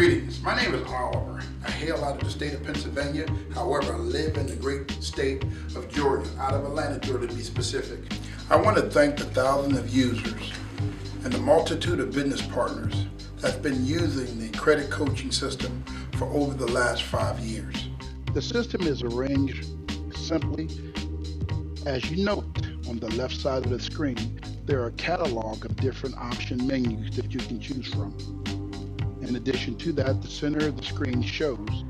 Greetings, my name is Oliver. I hail out of the state of Pennsylvania. However, I live in the great state of Georgia, out of Atlanta, Georgia to be specific. I want to thank the thousands of users and the multitude of business partners that's been using the credit coaching system for over the last 5 years. The system is arranged simply as you note on the left side of the screen. There are a catalog of different option menus that you can choose from. In addition to that, the center of the screen shows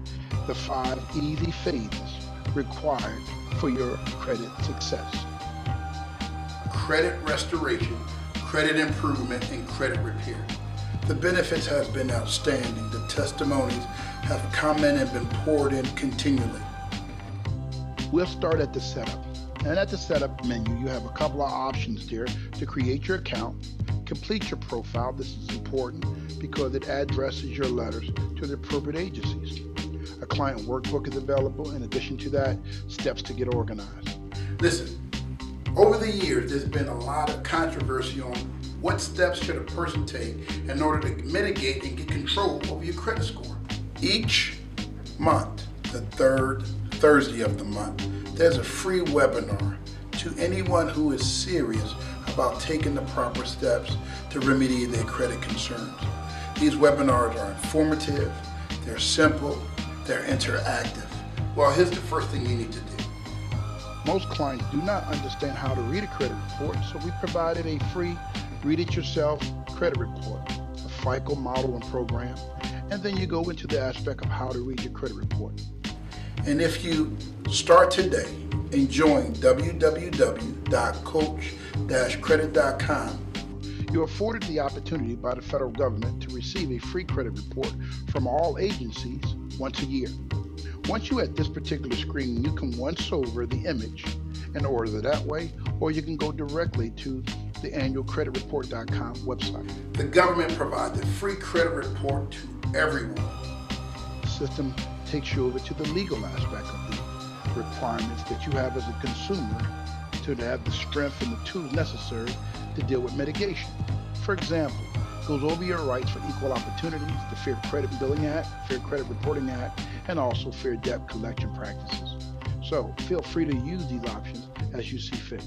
the 5 easy phases required for your credit success. Credit restoration, credit improvement, and credit repair. The benefits have been outstanding. The testimonies have come in and been poured in continually. We'll start at the setup. And at the setup menu, you have a couple of options there to create your account, complete your profile. This is important because it addresses your letters to the appropriate agencies. A client workbook is available. In addition to that, steps to get organized. Listen, over the years, there's been a lot of controversy on what steps should a person take in order to mitigate and get control over your credit score. Each month, the third Thursday of the month, there's a free webinar to anyone who is serious about taking the proper steps to remediate their credit concerns. These webinars are informative, they're simple, they're interactive. Well, here's the first thing you need to do. Most clients do not understand how to read a credit report, so we provided a free Read It Yourself credit report, a FICO model and program, and then you go into the aspect of how to read your credit report. And if you start today and join www.CoachCreditcom, you're afforded the opportunity by the federal government to receive a free credit report from all agencies once a year. Once you're at this particular screen, you can once over the image and order it that way, or you can go directly to the annualcreditreport.com website. The government provides a free credit report to everyone. The system takes you over to the legal aspect of the requirements that you have as a consumer to have the strength and the tools necessary to deal with mitigation. For example, it goes over your rights for equal opportunities, the Fair Credit Billing Act, Fair Credit Reporting Act, and also Fair Debt Collection Practices. So feel free to use these options as you see fit.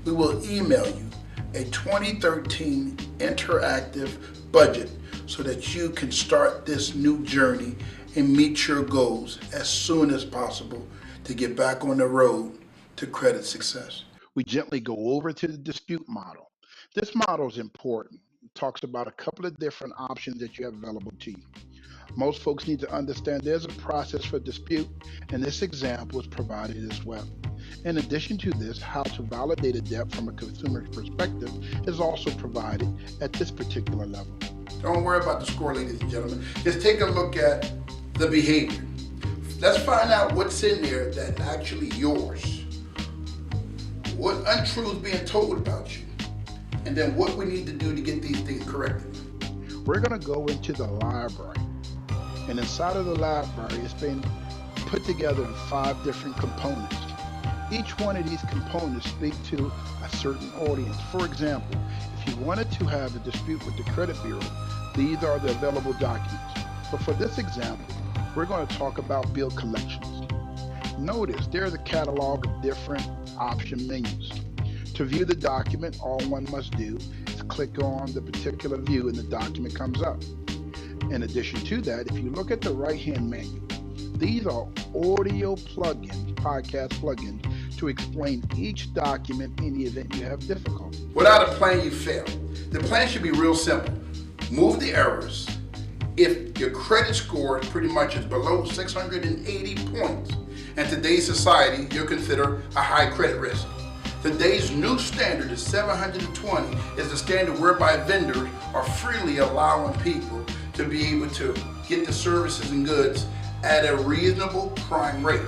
We will email you a 2013 interactive budget so that you can start this new journey and meet your goals as soon as possible to get back on the road to credit success. We gently go over to the dispute model. This model is important. It talks about a couple of different options that you have available to you. Most folks need to understand there's a process for dispute, and this example is provided as well. In addition to this, how to validate a debt from a consumer's perspective is also provided at this particular level. Don't worry about the score, ladies and gentlemen. Just take a look at the behavior. Let's find out what's in there that's actually yours. What untruth is being told about you, and then what we need to do to get these things corrected. We're going to go into the library, and inside of the library, it's been put together in 5 different components. Each one of these components speak to a certain audience. For example, if you wanted to have a dispute with the credit bureau, these are the available documents. But for this example, we're going to talk about bill collections. Notice there's a catalog of different option menus. To view the document, all one must do is click on the particular view and the document comes up. In addition to that, if you look at the right-hand menu, these are audio plugins, podcast plugins, to explain each document in the event you have difficulty. Without a plan, you fail. The plan should be real simple. Move the errors. If your credit score pretty much is below 680 points, in today's society, you're considered a high credit risk. Today's new standard is 720 is the standard whereby vendors are freely allowing people to be able to get the services and goods at a reasonable prime rate.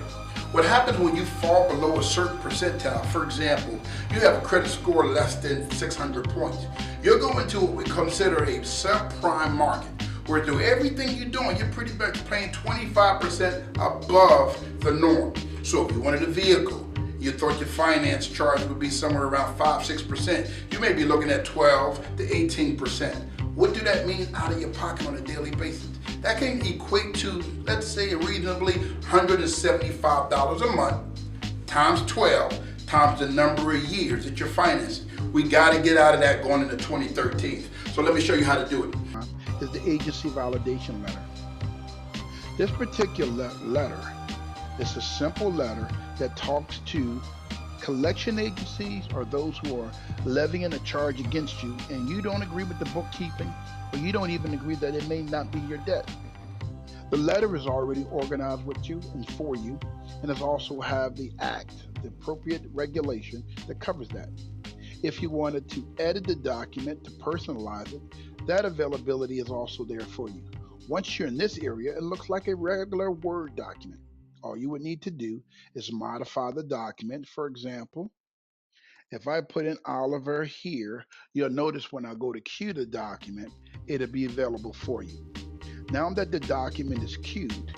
What happens when you fall below a certain percentile? For example, you have a credit score less than 600 points. You're going to what we consider a subprime market, where through everything you're doing, you're pretty much paying 25% above the norm. So if you wanted a vehicle, you thought your finance charge would be somewhere around 5-6%. You may be looking at 12 to 18%. What do that mean out of your pocket on a daily basis? That can equate to, let's say, reasonably $175 a month times 12 times the number of years that you're financing. We got to get out of that going into 2013. So let me show you how to do it. Is the agency validation letter. This particular letter is a simple letter that talks to collection agencies or those who are levying a charge against you and you don't agree with the bookkeeping, or you don't even agree that it may not be your debt. The letter is already organized with you and for you, and it also have the act, the appropriate regulation that covers that. If you wanted to edit the document to personalize it, that availability is also there for you. Once you're in this area, it looks like a regular Word document. All you would need to do is modify the document. For example, if I put in Oliver here, you'll notice when I go to queue the document, it'll be available for you. Now that the document is queued,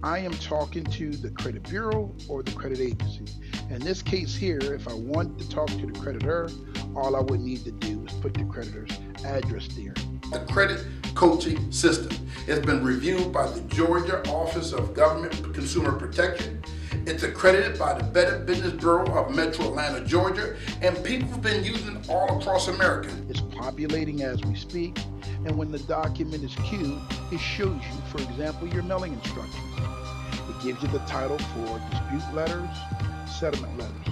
I am talking to the credit bureau or the credit agency. In this case here, if I want to talk to the creditor, all I would need to do is put the creditor's address there. The credit coaching system has been reviewed by the Georgia Office of Government Consumer Protection. It's accredited by the Better Business Bureau of Metro Atlanta, Georgia, and people have been using it all across America. It's populating as we speak, and when the document is queued, it shows you, for example, your mailing instructions. It gives you the title for dispute letters, settlement letters.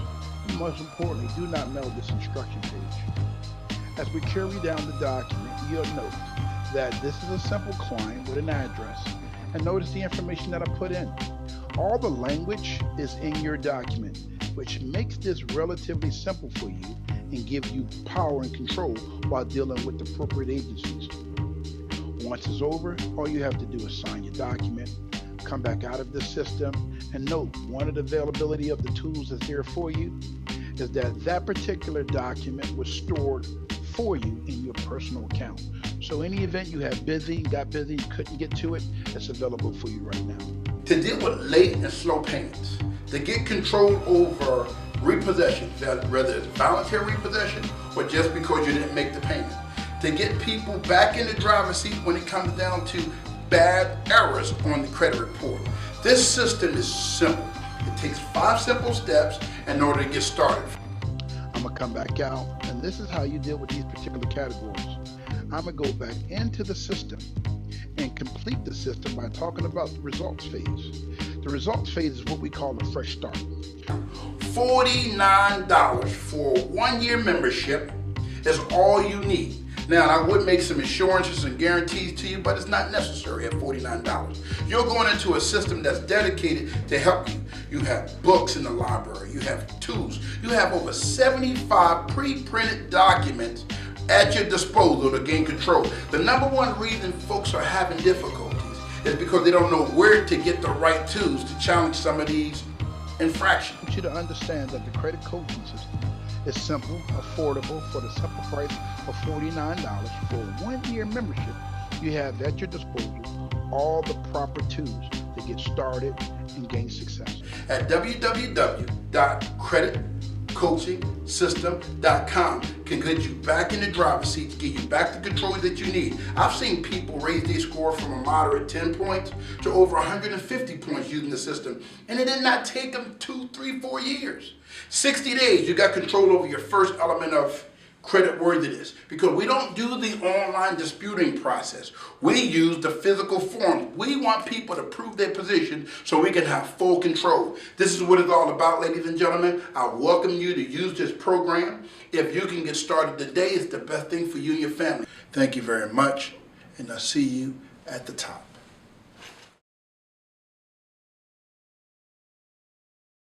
And most importantly, do not mail this instruction page. As we carry down the document, you'll note that this is a simple client with an address, and notice the information that I put in. All the language is in your document, which makes this relatively simple for you and gives you power and control while dealing with appropriate agencies. Once it's over, all you have to do is sign your document, come back out of the system, and note one of the availability of the tools that's there for you is that particular document was stored for you in your personal account. So any event you got busy, you couldn't get to it, it's available for you right now. To deal with late and slow payments, to get control over repossession, whether it's voluntary repossession or just because you didn't make the payment, to get people back in the driver's seat when it comes down to bad errors on the credit report. This system is simple. It takes 5 simple steps in order to get started. I'm gonna come back out, and this is how you deal with these particular categories. I'm gonna go back into the system and complete the system by talking about the results phase. The results phase is what we call a fresh start. $49 for a 1-year membership is all you need. Now, I would make some assurances and guarantees to you, but it's not necessary at $49. You're going into a system that's dedicated to help you. You have books in the library, you have tools, you have over 75 pre-printed documents at your disposal to gain control. The number one reason folks are having difficulties is because they don't know where to get the right tools to challenge some of these infractions. I want you to understand that the credit coaching system is simple, affordable for the simple price of $49 for a 1-year membership. You have at your disposal all the proper tools to get started and gain success. At www.CreditCoachingSystem.com can get you back in the driver's seat to get you back the control that you need. I've seen people raise their score from a moderate 10 points to over 150 points using the system, and it did not take them 2, 3, 4 years. 60 days, you got control over your first element of credit worthiness, because we don't do the online disputing process. We use the physical form. We want people to prove their position so we can have full control. This is what it's all about, ladies and gentlemen. I welcome you to use this program. If you can get started today, it's the best thing for you and your family. Thank you very much, and I'll see you at the top.